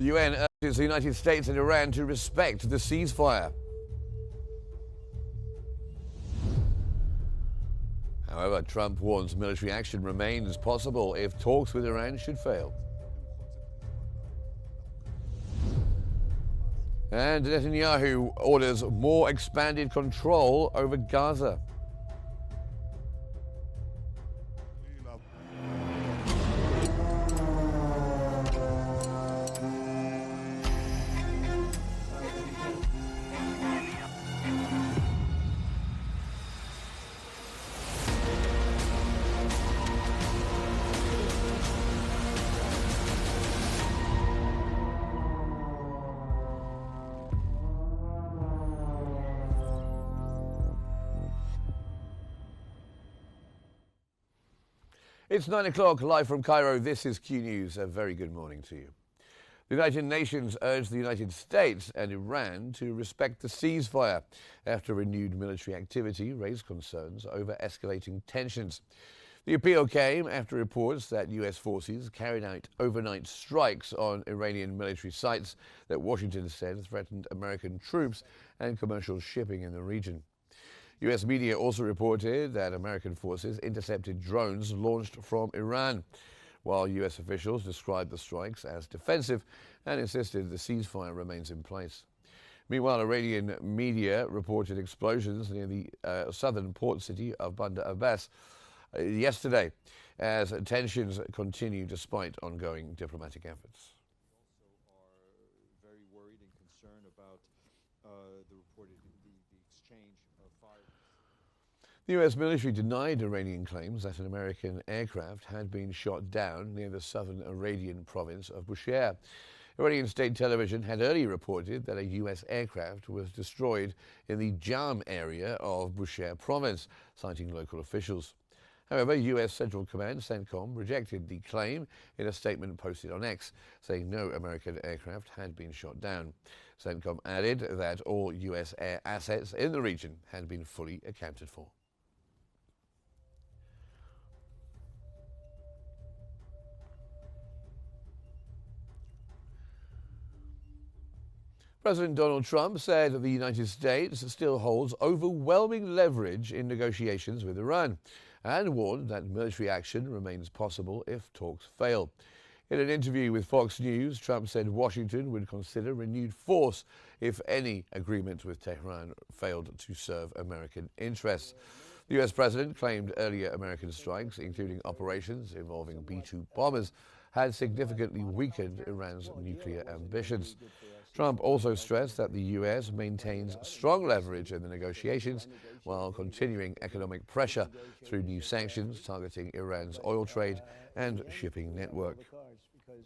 The UN urges the United States and Iran to respect the ceasefire. However, Trump warns military action remains possible if talks with Iran should fail. And Netanyahu orders more expanded control over Gaza. It's 9 o'clock, live from Cairo. This is Q News. A very good morning to you. The United Nations urged the United States and Iran to respect the ceasefire after renewed military activity raised concerns over escalating tensions. The appeal came after reports that U.S. forces carried out overnight strikes on Iranian military sites that Washington said threatened American troops and commercial shipping in the region. U.S. media also reported that American forces intercepted drones launched from Iran, while U.S. officials described the strikes as defensive and insisted the ceasefire remains in place. Meanwhile, Iranian media reported explosions near the southern port city of Bandar Abbas yesterday, as tensions continue despite ongoing diplomatic efforts. We also are very worried and concerned about the reported the exchange of fire. The U.S. military denied Iranian claims that an American aircraft had been shot down near the southern Iranian province of Bushehr. Iranian state television had earlier reported that a U.S. aircraft was destroyed in the Jam area of Bushehr province, citing local officials. However, U.S. Central Command, CENTCOM, rejected the claim in a statement posted on X, saying no American aircraft had been shot down. CENTCOM added that all U.S. air assets in the region had been fully accounted for. President Donald Trump said the United States still holds overwhelming leverage in negotiations with Iran and warned that military action remains possible if talks fail. In an interview with Fox News, Trump said Washington would consider renewed force if any agreement with Tehran failed to serve American interests. The U.S. president claimed earlier American strikes, including operations involving B-2 bombers, had significantly weakened Iran's nuclear ambitions. Trump also stressed that the U.S. maintains strong leverage in the negotiations while continuing economic pressure through new sanctions targeting Iran's oil trade and shipping network. Because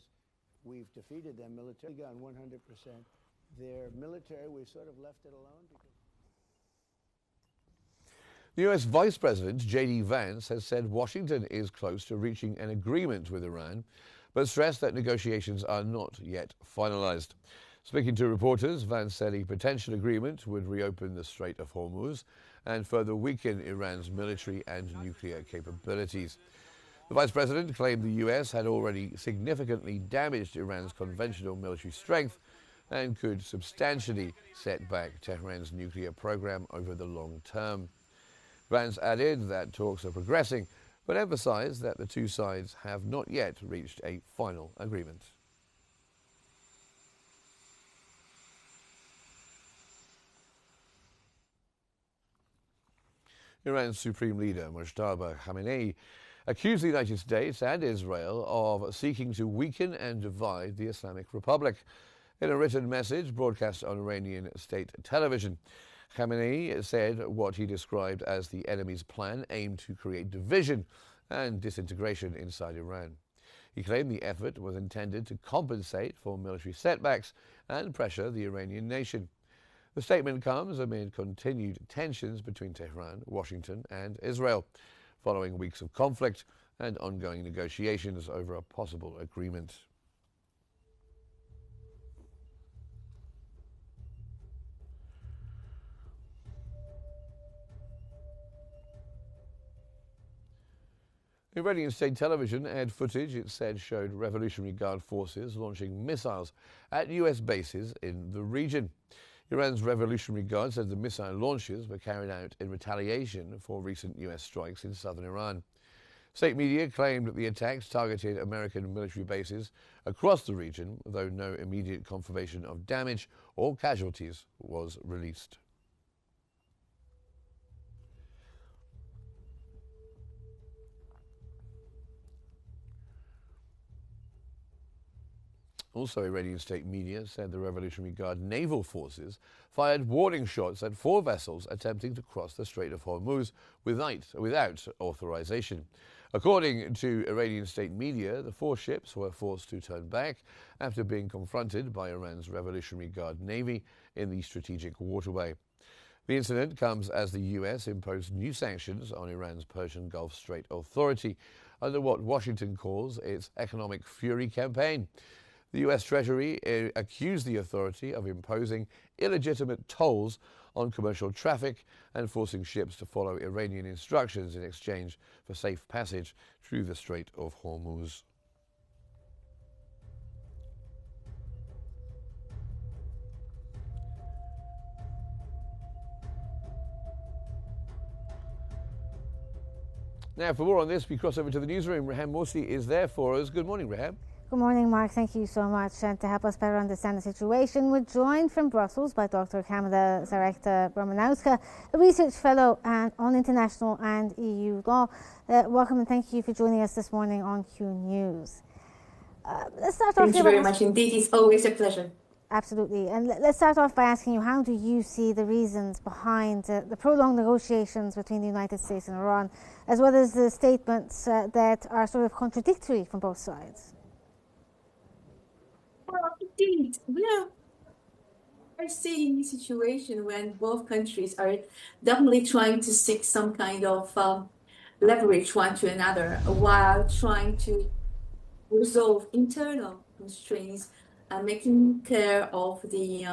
we've defeated them militarily on 100%. Their military, we've sort of left it alone. The U.S. Vice President J.D. Vance has said Washington is close to reaching an agreement with Iran, but stressed that negotiations are not yet finalized. Speaking to reporters, Vance said a potential agreement would reopen the Strait of Hormuz and further weaken Iran's military and nuclear capabilities. The vice president claimed the U.S. had already significantly damaged Iran's conventional military strength and could substantially set back Tehran's nuclear program over the long term. Vance added that talks are progressing, but emphasized that the two sides have not yet reached a final agreement. Iran's Supreme Leader Mojtaba Khamenei accused the United States and Israel of seeking to weaken and divide the Islamic Republic. In a written message broadcast on Iranian state television, Khamenei said what he described as the enemy's plan aimed to create division and disintegration inside Iran. He claimed the effort was intended to compensate for military setbacks and pressure the Iranian nation. The statement comes amid continued tensions between Tehran, Washington, and Israel, following weeks of conflict and ongoing negotiations over a possible agreement. Iranian state television aired footage it said showed Revolutionary Guard forces launching missiles at US bases in the region. Iran's Revolutionary Guard said the missile launches were carried out in retaliation for recent US strikes in southern Iran. State media claimed that the attacks targeted American military bases across the region, though no immediate confirmation of damage or casualties was released. Also, Iranian state media said the Revolutionary Guard naval forces fired warning shots at 4 vessels attempting to cross the Strait of Hormuz without authorization. According to Iranian state media, the 4 ships were forced to turn back after being confronted by Iran's Revolutionary Guard Navy in the strategic waterway. The incident comes as the US imposed new sanctions on Iran's Persian Gulf Strait Authority under what Washington calls its economic fury campaign. The US Treasury accused the authority of imposing illegitimate tolls on commercial traffic and forcing ships to follow Iranian instructions in exchange for safe passage through the Strait of Hormuz. Now, for more on this, we cross over to the newsroom. Rehan Morsi is there for us. Good morning, Rehan. Good morning, Mark. Thank you so much. And to help us better understand the situation, we're joined from Brussels by Dr. Kamila Zarekta-Romanowska, a research fellow on international and EU law. Welcome and thank you for joining us this morning on Qnews. Let's start off. Thank you very much indeed. It's always a pleasure. Absolutely. And let's start off by asking you, how do you see the reasons behind the prolonged negotiations between the United States and Iran, as well as the statements that are sort of contradictory from both sides? Well, indeed, we are seeing a situation when both countries are definitely trying to seek some kind of leverage one to another while trying to resolve internal constraints and taking care of the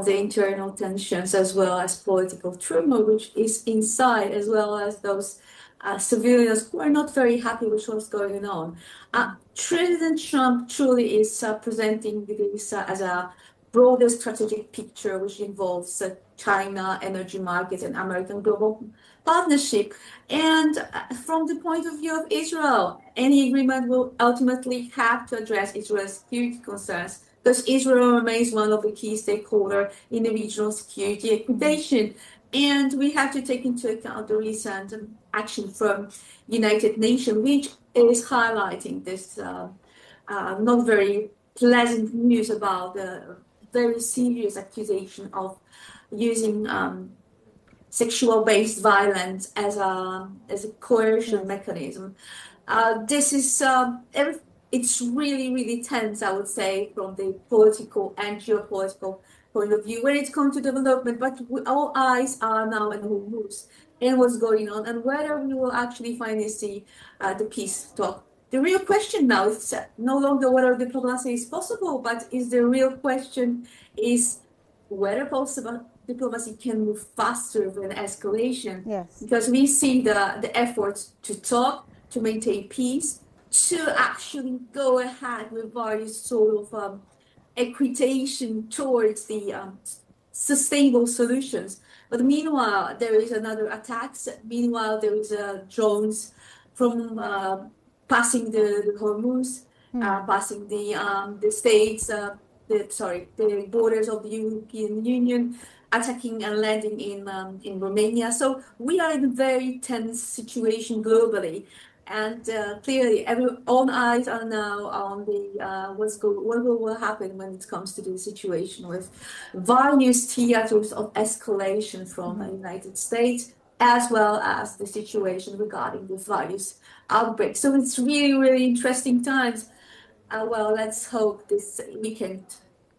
internal tensions as well as political turmoil which is inside, as well as those civilians who are not very happy with what's going on. President Trump truly is presenting this as a broader strategic picture which involves China, energy markets, and American global partnership. And from the point of view of Israel, any agreement will ultimately have to address Israel's security concerns, because Israel remains one of the key stakeholders in the regional security equation. And we have to take into account the recent action from United Nations, which is highlighting this not very pleasant news about the very serious accusation of using sexual-based violence as a coercion mechanism. This is it's really, really tense, I would say, from the political and geopolitical point of view when it comes to development. But all eyes are now on Hormuz and what's going on, and whether we will actually finally see the peace talk. The real question now is no longer whether diplomacy is possible, but the real question is whether diplomacy can move faster than escalation. Yes. Because we see the efforts to talk, to maintain peace, to actually go ahead with various sort of equitation towards the sustainable solutions. But meanwhile, there is another attacks. Meanwhile, there is drones from passing the Hormuz, passing the states, the borders of the European Union, attacking and landing in Romania. So we are in a very tense situation globally. And clearly, all eyes are now on the what will happen when it comes to the situation with various theaters of escalation from the United States, as well as the situation regarding the various outbreaks. So it's really, really interesting times. Well, let's hope this weekend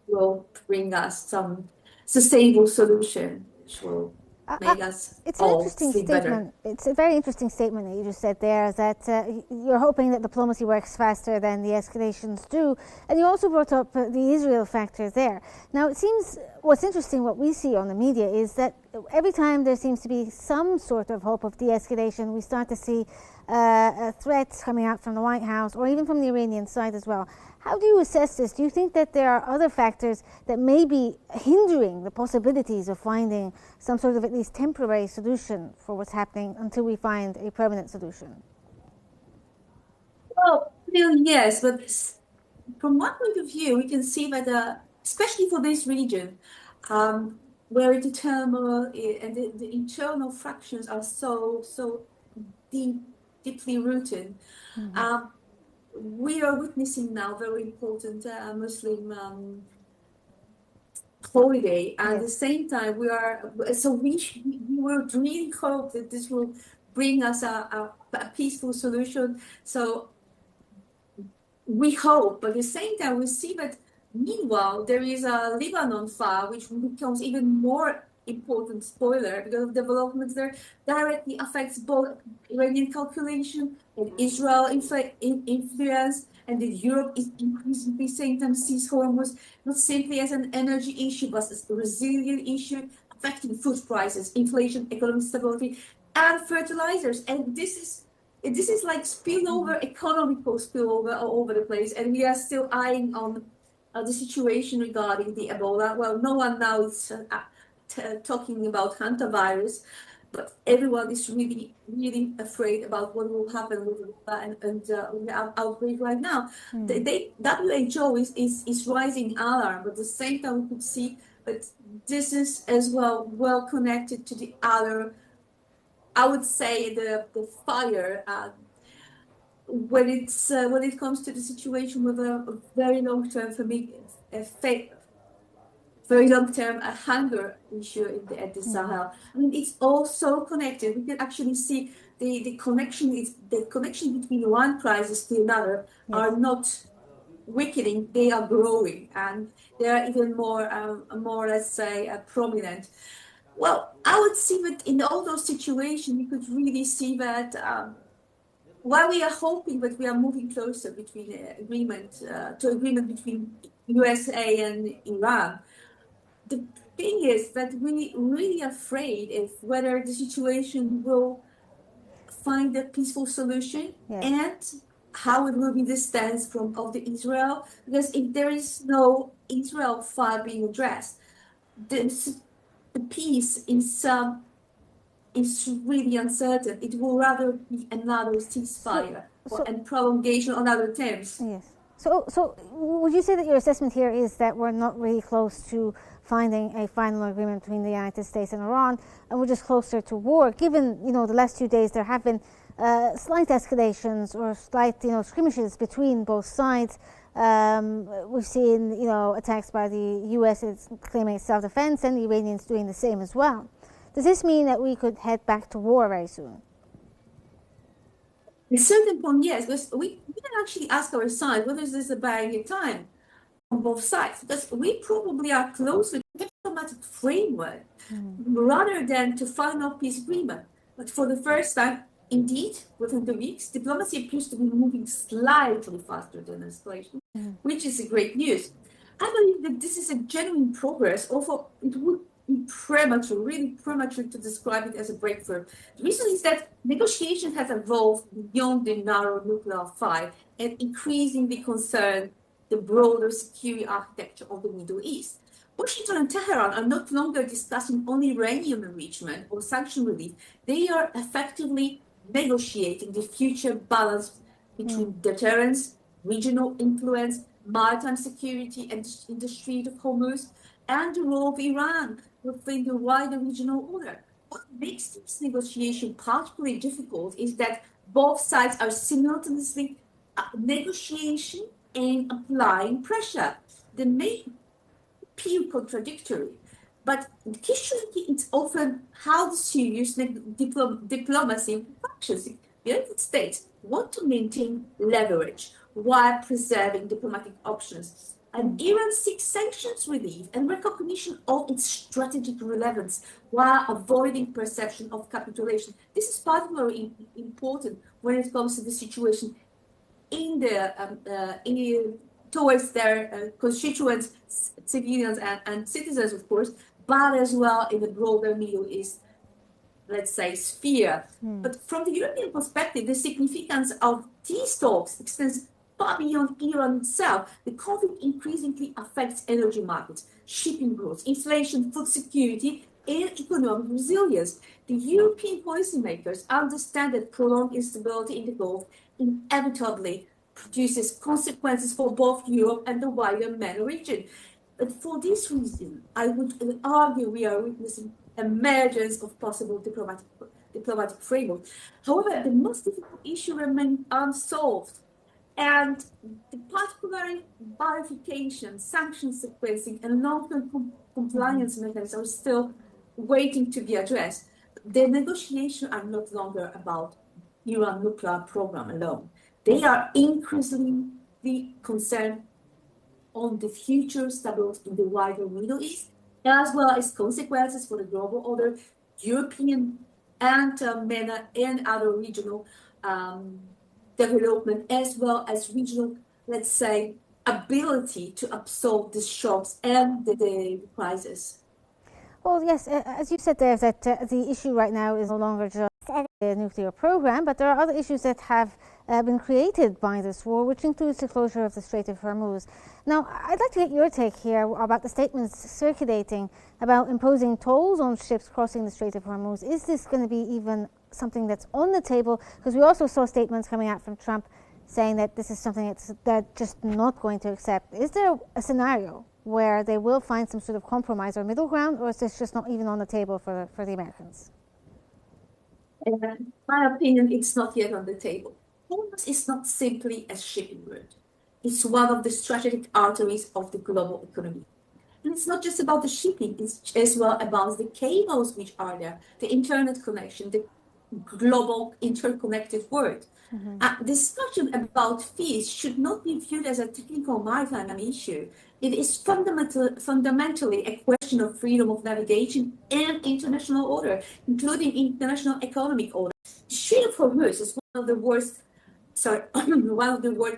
will bring us some sustainable solution, which will make us all sleep better. It's a very interesting statement that you just said there, that you're hoping that diplomacy works faster than the escalations do. And you also brought up the Israel factor there. Now, it seems what's interesting, what we see on the media, is that every time there seems to be some sort of hope of de-escalation, we start to see threats coming out from the White House or even from the Iranian side as well. How do you assess this? Do you think that there are other factors that may be hindering the possibilities of finding some sort of at least temporary solution for what's happening until we find a permanent solution? Well, yes, but from one point of view, we can see that, especially for this region, where the turmoil and the internal fractions are so deeply rooted, we are witnessing now very important Muslim holiday. At the same time, we would really hope that this will bring us a peaceful solution. So we hope, but at the same time, we see that meanwhile, there is a Lebanon fire, which becomes even more important spoiler because of developments there directly affects both Iranian calculation and Israel influence, and that Europe is increasingly saying them sees Hormuz not simply as an energy issue, but as a resilient issue affecting food prices, inflation, economic stability, and fertilizers. And this is like spillover, economical spillover all over the place, and we are still eyeing on the situation regarding the Ebola. Well, no one now is talking about hantavirus, but everyone is really, really afraid about what will happen with the outbreak right now. WHO is rising alarm, but at the same time, we could see that this is as well connected to the other, I would say, the fire. When it comes to the situation with a very long-term hunger issue at the Sahel, I mean, it's all so connected. We can actually see the connection between one crisis to another are not weakening; they are growing, and they are even more, let's say, prominent. Well, I would see that in all those situations, we could really see that. While we are hoping that we are moving closer between agreement between USA and Iran, the thing is that we really afraid if whether the situation will find a peaceful solution and how it will be the stance of the Israel. Because if there is no Israel file being addressed, the peace is really uncertain. It will rather be another ceasefire and prolongation on other terms. Yes. So would you say that your assessment here is that we're not really close to finding a final agreement between the United States and Iran, and we're just closer to war? Given the last 2 days, there have been slight escalations or slight skirmishes between both sides. We've seen attacks by the U.S. claiming it's self-defense, and the Iranians doing the same as well. Does this mean that we could head back to war very soon? At a certain point, yes, because we can actually ask our side whether this is a buying time on both sides, because we probably are closer to the diplomatic framework rather than to final peace agreement. But for the first time, indeed, within the weeks, diplomacy appears to be moving slightly faster than escalation, which is great news. I believe that this is a genuine progress, although it would really premature to describe it as a breakthrough. The reason is that negotiation has evolved beyond the narrow nuclear fight and increasingly concern the broader security architecture of the Middle East. Washington and Tehran are no longer discussing only uranium enrichment or sanction relief. They are effectively negotiating the future balance between deterrence, regional influence, maritime security in the Strait of Hormuz, and the role of Iran within the wider regional order. What makes this negotiation particularly difficult is that both sides are simultaneously negotiating and applying pressure. They may appear contradictory, but the question is often how the serious diplomacy functions. The United States want to maintain leverage while preserving diplomatic options. And Iran seeks sanctions relief and recognition of its strategic relevance while avoiding perception of capitulation. This is particularly important when it comes to the situation in the towards their constituents, civilians and citizens, of course, but as well in the broader Middle East, let's say, sphere. But from the European perspective, the significance of these talks extends far beyond Iran itself. The conflict increasingly affects energy markets, shipping routes, inflation, food security, and economic resilience. The European policymakers understand that prolonged instability in the Gulf inevitably produces consequences for both Europe and the wider MENA region. But for this reason, I would argue we are witnessing emergence of possible diplomatic framework. However, the most difficult issue remains unsolved, and the particular verification, sanction sequencing, and long-term compliance mechanisms are still waiting to be addressed. The negotiations are no longer about Iran nuclear program alone. They are increasingly concerned on the future stability in the wider Middle East, as well as consequences for the global order, European and MENA and other regional development, as well as regional, let's say, ability to absorb the shocks and the crisis. Well, yes, as you said there, that the issue right now is no longer just the nuclear program, but there are other issues that have been created by this war, which includes the closure of the Strait of Hormuz. Now, I'd like to get your take here about the statements circulating about imposing tolls on ships crossing the Strait of Hormuz. Is this going to be even something that's on the table? Because we also saw statements coming out from Trump saying that this is something they're just not going to accept. Is there a scenario where they will find some sort of compromise or middle ground, or is this just not even on the table for the Americans? In my opinion, it's not yet on the table. Hormuz is not simply a shipping route. It's one of the strategic arteries of the global economy. And it's not just about the shipping, it's as well about the cables which are there, the internet connection, the global interconnected world. Discussion about fees should not be viewed as a technical maritime issue. It is fundamentally a question of freedom of navigation and international order, including international economic order. The Strait of Hormuz is one of the world's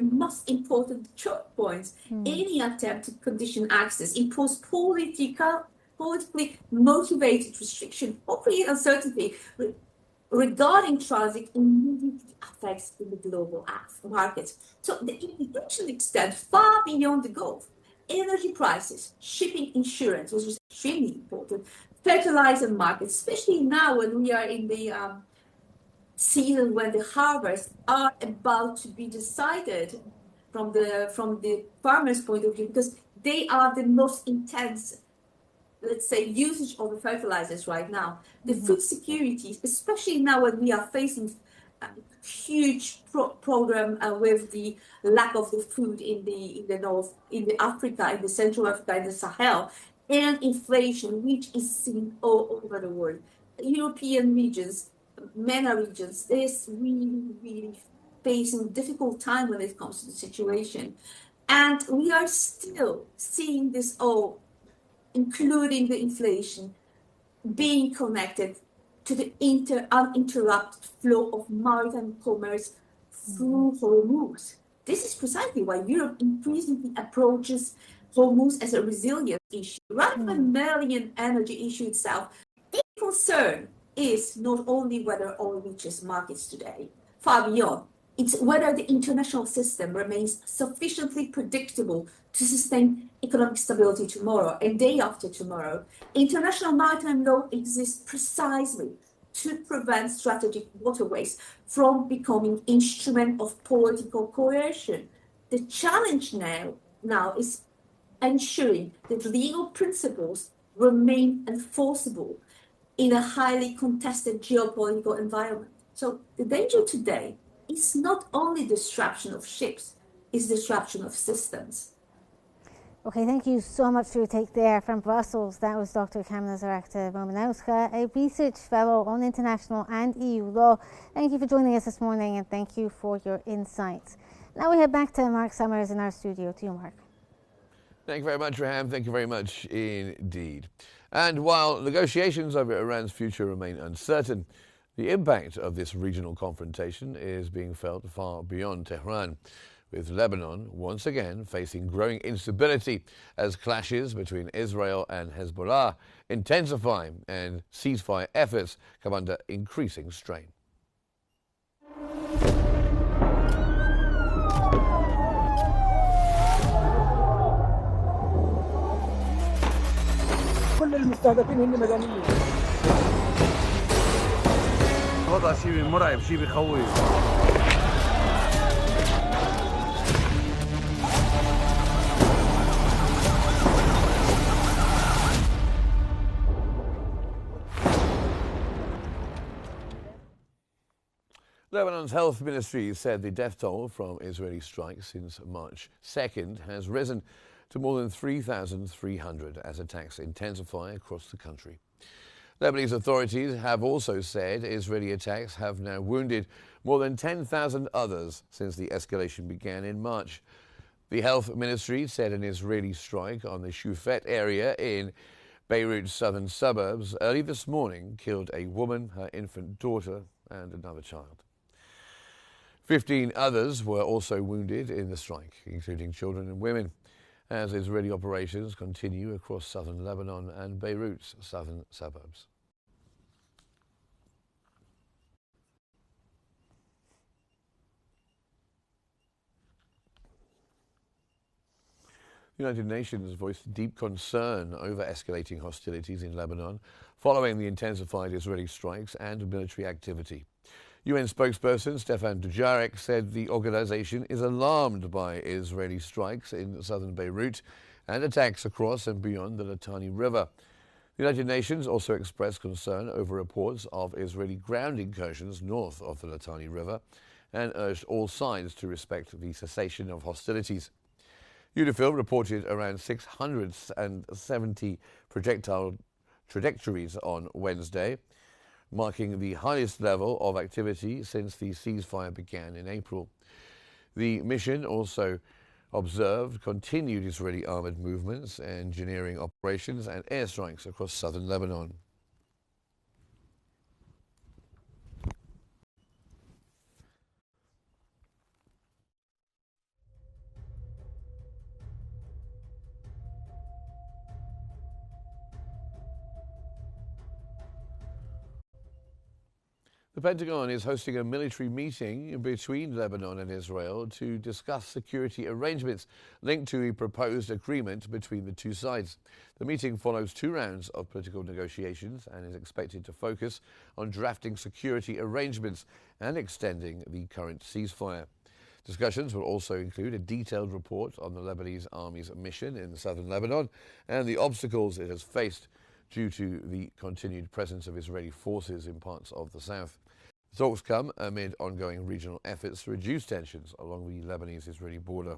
most important choke points. Any attempt to condition access, impose politically motivated restriction, or create uncertainty regarding transit immediately affects the global markets. So the implications extend far beyond the Gulf. Energy prices, shipping insurance, which is extremely important, fertilizer markets, especially now when we are in the season when the harvests are about to be decided from the farmers' point of view, because they are the most intense, let's say, usage of the fertilizers right now. The food security, especially now when we are facing a huge program with the lack of the food in the north, in the Africa, in the Central Africa, in the Sahel, and inflation, which is seen all over the world. European regions, MENA regions, is really facing a difficult time when it comes to the situation. And we are still seeing this all, including the inflation, being connected to the uninterrupted flow of maritime commerce through Hormuz. This is precisely why Europe increasingly approaches Hormuz as a resilience issue, rather than merely an energy issue itself. The concern is not only whether oil reaches markets today, far beyond. It's whether the international system remains sufficiently predictable to sustain economic stability tomorrow and day after tomorrow. International maritime law exists precisely to prevent strategic waterways from becoming instrument of political coercion. The challenge now is ensuring that legal principles remain enforceable in a highly contested geopolitical environment. So the danger today is not only disruption of ships, it's disruption of systems. Okay, thank you so much for your take there from Brussels. That was Dr. Kamila Zarakta-Romanowska, a research fellow on international and EU law. Thank you for joining us this morning, and thank you for your insights. Now we head back to Mark Summers in our studio. To you, Mark. Thank you very much, Raham. Thank you very much indeed. And while negotiations over Iran's future remain uncertain, the impact of this regional confrontation is being felt far beyond Tehran. with Lebanon once again facing growing instability as clashes between Israel and Hezbollah intensify and ceasefire efforts come under increasing strain. كل المستهدفين هن مدنيين. وضع شيء مرعب، شيء بخوف. Lebanon's health ministry said the death toll from Israeli strikes since March 2nd has risen to more than 3,300 as attacks intensify across the country. Lebanese authorities have also said Israeli attacks have now wounded more than 10,000 others since the escalation began in March. The health ministry said an Israeli strike on the Shufet area in Beirut's southern suburbs early this morning killed a woman, her infant daughter, and another child. 15 others were also wounded in the strike, including children and women, as Israeli operations continue across southern Lebanon and Beirut's southern suburbs. The United Nations voiced deep concern over escalating hostilities in Lebanon following the intensified Israeli strikes and military activity. UN spokesperson Stefan Dujarric said the organization is alarmed by Israeli strikes in southern Beirut and attacks across and beyond the Litani River. The United Nations also expressed concern over reports of Israeli ground incursions north of the Litani River and urged all sides to respect the cessation of hostilities. UNIFIL reported around 670 projectile trajectories on Wednesday, marking the highest level of activity since the ceasefire began in April. The mission also observed continued Israeli armored movements, engineering operations and airstrikes across southern Lebanon. The Pentagon is hosting a military meeting between Lebanon and Israel to discuss security arrangements linked to a proposed agreement between the two sides. The meeting follows 2 rounds of political negotiations and is expected to focus on drafting security arrangements and extending the current ceasefire. Discussions will also include a detailed report on the Lebanese army's mission in southern Lebanon and the obstacles it has faced due to the continued presence of Israeli forces in parts of the south. The talks come amid ongoing regional efforts to reduce tensions along the Lebanese-Israeli border.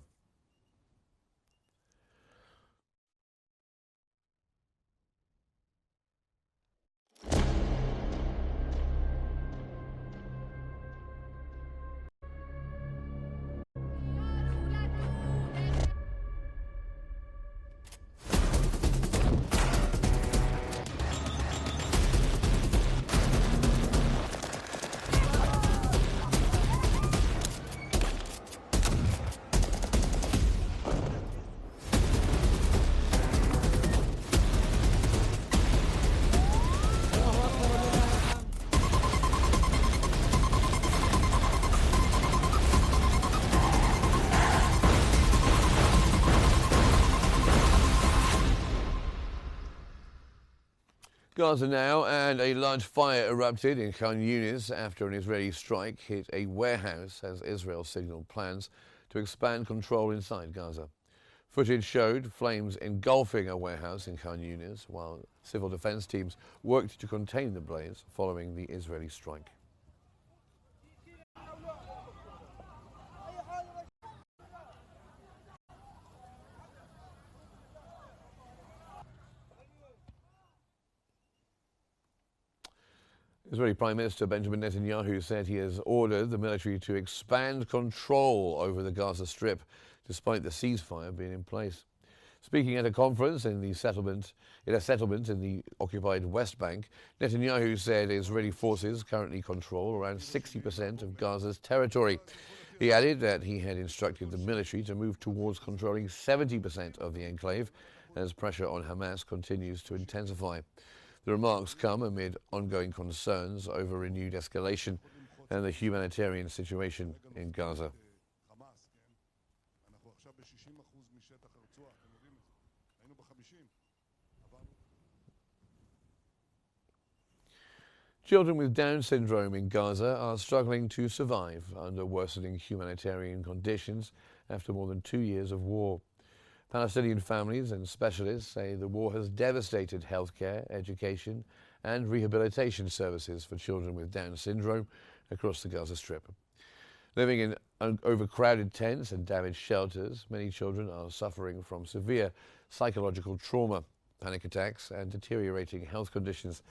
Gaza now, and a large fire erupted in Qnews after an Israeli strike hit a warehouse as Israel signaled plans to expand control inside Gaza. Footage showed flames engulfing a warehouse in Qnews while civil defense teams worked to contain the blaze following the Israeli strike. Israeli Prime Minister Benjamin Netanyahu said he has ordered the military to expand control over the Gaza Strip, despite the ceasefire being in place. Speaking at a conference in a settlement in the occupied West Bank, Netanyahu said Israeli forces currently control around 60% of Gaza's territory. He added that he had instructed the military to move towards controlling 70% of the enclave as pressure on Hamas continues to intensify. The remarks come amid ongoing concerns over renewed escalation and the humanitarian situation in Gaza. Children with Down syndrome in Gaza are struggling to survive under worsening humanitarian conditions after more than 2 years of war. Palestinian families and specialists say the war has devastated healthcare, education, and rehabilitation services for children with Down syndrome across the Gaza Strip. Living in overcrowded tents and damaged shelters, many children are suffering from severe psychological trauma, panic attacks, and deteriorating health conditions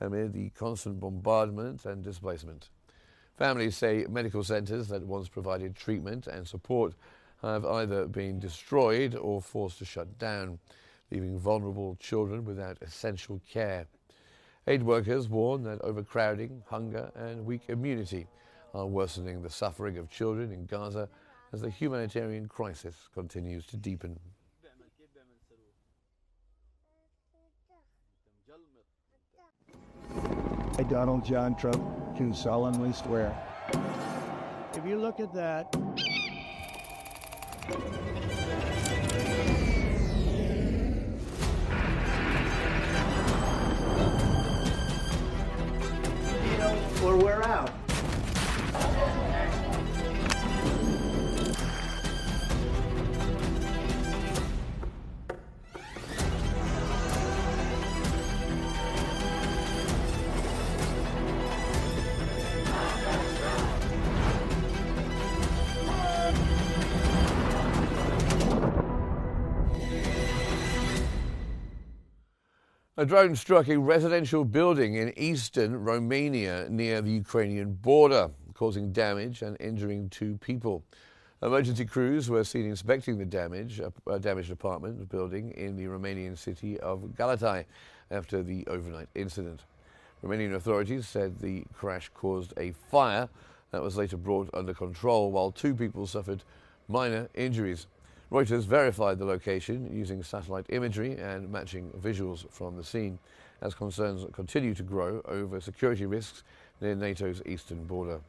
amid the constant bombardment and displacement. Families say medical centers that once provided treatment and support have either been destroyed or forced to shut down, leaving vulnerable children without essential care. Aid workers warn that overcrowding, hunger, and weak immunity are worsening the suffering of children in Gaza as the humanitarian crisis continues to deepen. I, Donald John Trump, do solemnly swear. If you look at that, or we're out. A drone struck a residential building in eastern Romania near the Ukrainian border, causing damage and injuring 2 people. Emergency crews were seen inspecting the damaged apartment building in the Romanian city of Galatai after the overnight incident. Romanian authorities said the crash caused a fire that was later brought under control, while 2 people suffered minor injuries. Reuters verified the location using satellite imagery and matching visuals from the scene as concerns continue to grow over security risks near NATO's eastern border.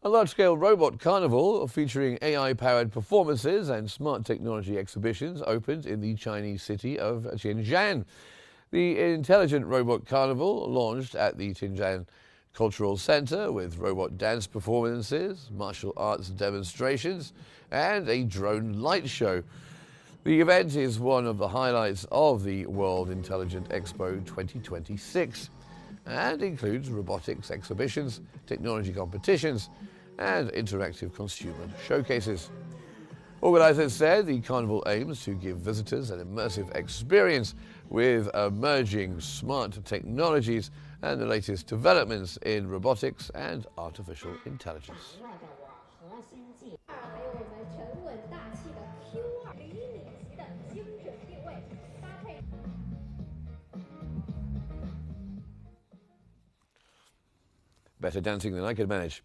A large-scale robot carnival featuring AI-powered performances and smart technology exhibitions opened in the Chinese city of Tianjin. The Intelligent Robot Carnival launched at the Tianjin Cultural Center with robot dance performances, martial arts demonstrations, and a drone light show. The event is one of the highlights of the World Intelligent Expo 2026 and includes robotics exhibitions, technology competitions, and interactive consumer showcases. Organizers said the carnival aims to give visitors an immersive experience with emerging smart technologies and the latest developments in robotics and artificial intelligence. Better dancing than I could manage.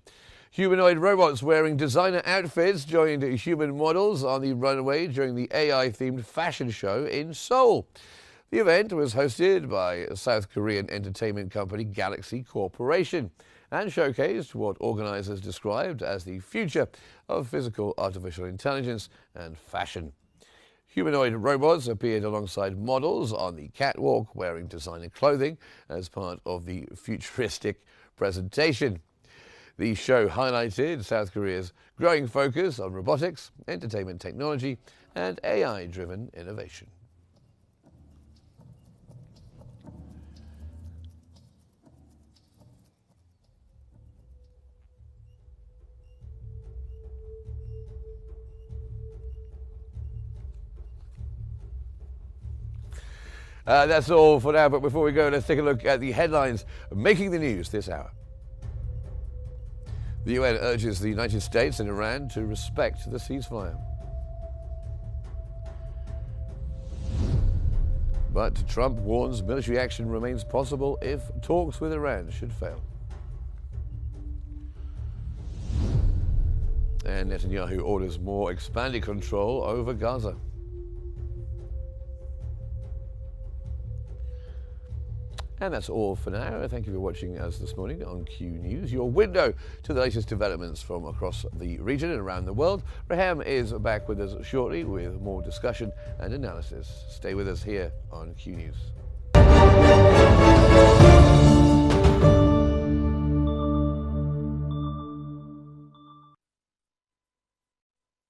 Humanoid robots wearing designer outfits joined human models on the runway during the AI-themed fashion show in Seoul. The event was hosted by South Korean entertainment company Galaxy Corporation and showcased what organizers described as the future of physical artificial intelligence and fashion. Humanoid robots appeared alongside models on the catwalk wearing designer clothing as part of the futuristic presentation. The show highlighted South Korea's growing focus on robotics, entertainment technology, and AI-driven innovation. That's all for now, but before we go, let's take a look at the headlines making the news this hour. The UN urges the United States and Iran to respect the ceasefire. But Trump warns military action remains possible if talks with Iran should fail. And Netanyahu orders more expanded control over Gaza. And that's all for now. Thank you for watching us this morning on Q News, your window to the latest developments from across the region and around the world. Rahem is back with us shortly with more discussion and analysis. Stay with us here on Q News.